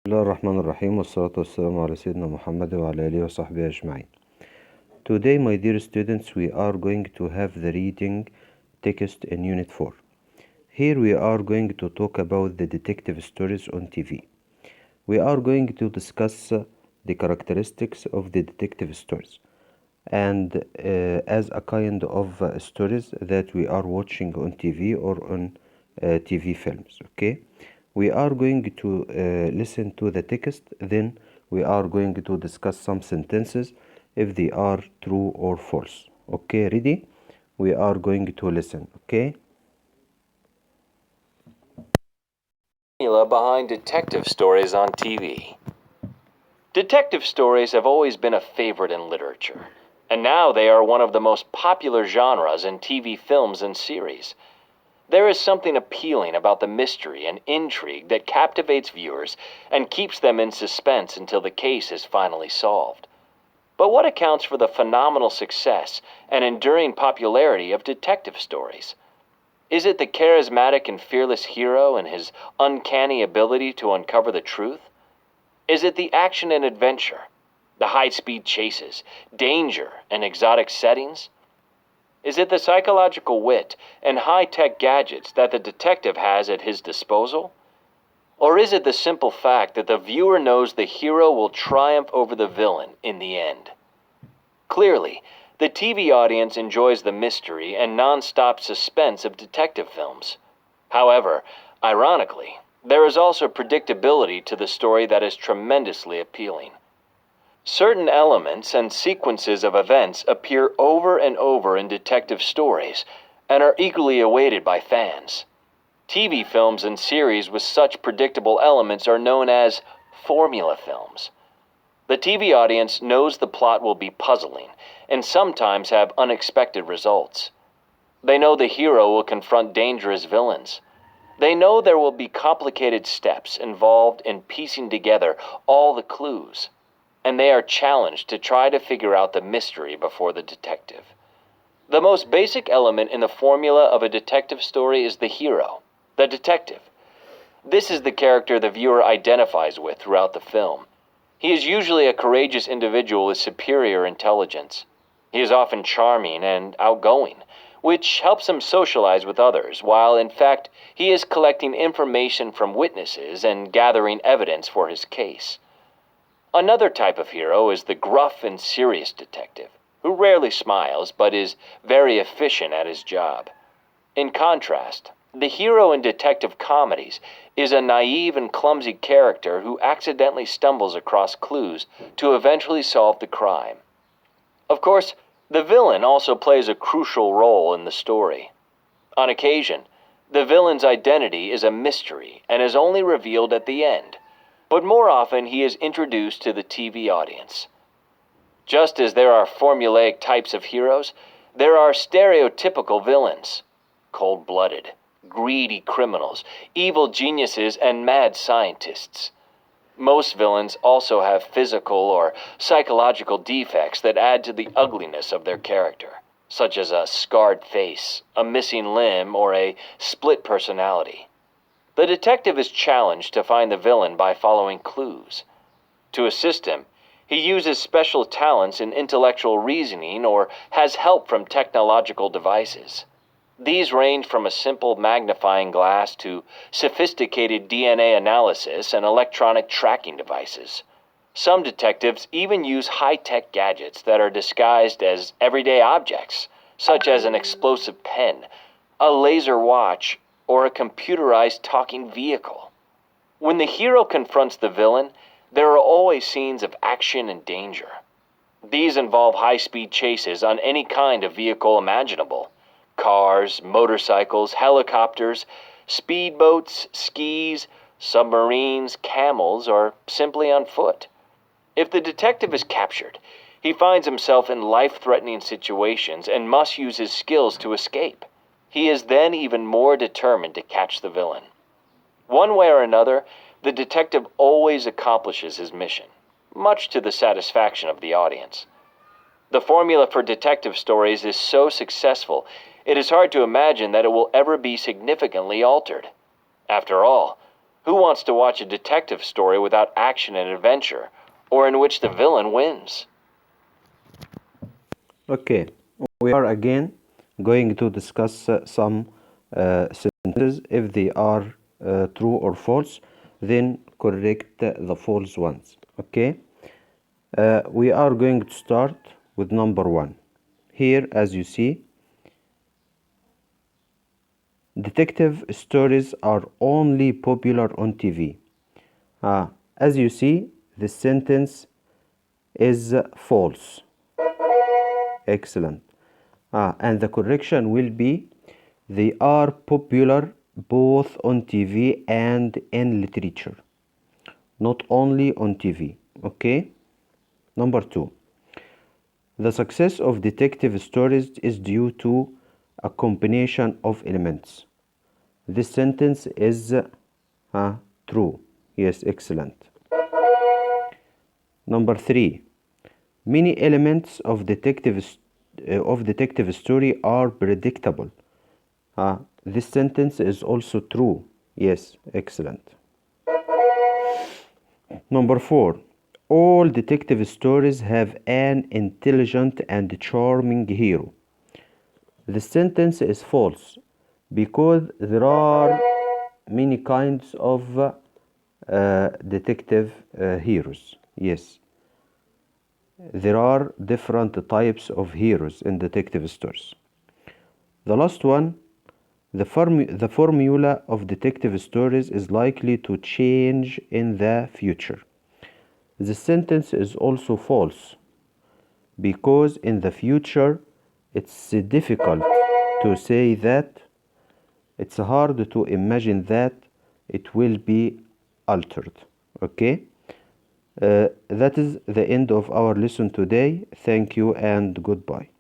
بسم الله الرحمن الرحيم والصلاة والسلام على سيدنا محمد وعلى آله وصحبه أجمعين. Today, my dear students, we are going to have the reading text in Unit 4. Here we are going to talk about the detective stories on TV. We are going to discuss the characteristics of the detective stories and as a kind of stories that we are watching on TV or on TV films. Okay, we are going to listen to the text, then we are going to discuss some sentences if they are true or false. Okay, ready? We are going to listen. Okay. Formula behind detective stories on TV. Detective stories have always been a favorite in literature, and now they are one of the most popular genres in TV films and series. There is something appealing about the mystery and intrigue that captivates viewers and keeps them in suspense until the case is finally solved. But what accounts for the phenomenal success and enduring popularity of detective stories? Is it the charismatic and fearless hero and his uncanny ability to uncover the truth? Is it the action and adventure, the high-speed chases, danger, and exotic settings? Is it the psychological wit and high-tech gadgets that the detective has at his disposal? Or is it the simple fact that the viewer knows the hero will triumph over the villain in the end? Clearly, the TV audience enjoys the mystery and non-stop suspense of detective films. However, ironically, there is also predictability to the story that is tremendously appealing. Certain elements and sequences of events appear over and over in detective stories and are eagerly awaited by fans. TV films and series with such predictable elements are known as formula films. The TV audience knows the plot will be puzzling and sometimes have unexpected results. They know the hero will confront dangerous villains. They know there will be complicated steps involved in piecing together all the clues, and they are challenged to try to figure out the mystery before the detective. The most basic element in the formula of a detective story is the hero, the detective. This is the character the viewer identifies with throughout the film. He is usually a courageous individual with superior intelligence. He is often charming and outgoing, which helps him socialize with others, while in fact he is collecting information from witnesses and gathering evidence for his case. Another type of hero is the gruff and serious detective, who rarely smiles but is very efficient at his job. In contrast, the hero in detective comedies is a naive and clumsy character who accidentally stumbles across clues to eventually solve the crime. Of course, the villain also plays a crucial role in the story. On occasion, the villain's identity is a mystery and is only revealed at the end, but more often he is introduced to the TV audience. Just as there are formulaic types of heroes, there are stereotypical villains: cold-blooded, greedy criminals, evil geniuses, and mad scientists. Most villains also have physical or psychological defects that add to the ugliness of their character, such as a scarred face, a missing limb, or a split personality. The detective is challenged to find the villain by following clues. To assist him, he uses special talents in intellectual reasoning or has help from technological devices. These range from a simple magnifying glass to sophisticated DNA analysis and electronic tracking devices. Some detectives even use high-tech gadgets that are disguised as everyday objects, such as an explosive pen, a laser watch, or a computerized talking vehicle. When the hero confronts the villain, there are always scenes of action and danger. These involve high-speed chases on any kind of vehicle imaginable: cars, motorcycles, helicopters, speedboats, skis, submarines, camels, or simply on foot. If the detective is captured, he finds himself in life-threatening situations and must use his skills to escape. He is then even more determined to catch the villain. One way or another, the detective always accomplishes his mission, much to the satisfaction of the audience. The formula for detective stories is so successful, it is hard to imagine that it will ever be significantly altered. After all, Who wants to watch a detective story without action and adventure, or in which the villain wins? Okay, we are again going to discuss some sentences. If they are true or false, then correct the false ones. Okay, we are going to start with number one. Here, as you see, detective stories are only popular on TV. As you see, the sentence is false. Excellent. And the correction will be they are popular both on TV and in literature, not only on TV. Okay? Number two, the success of detective stories is due to a combination of elements. This sentence is true. Yes, excellent. Number three, many elements of detective story are predictable. This sentence is also true. Yes, excellent. Number four, all detective stories have an intelligent and charming hero. The sentence is false because there are many kinds of detective heroes. Yes, there are different types of heroes in detective stories. The last one, the formula of detective stories is likely to change in the future. The sentence is also false because in the future it's difficult to say that, it's hard to imagine that it will be altered. Okay? That is the end of our lesson today. Thank you and goodbye.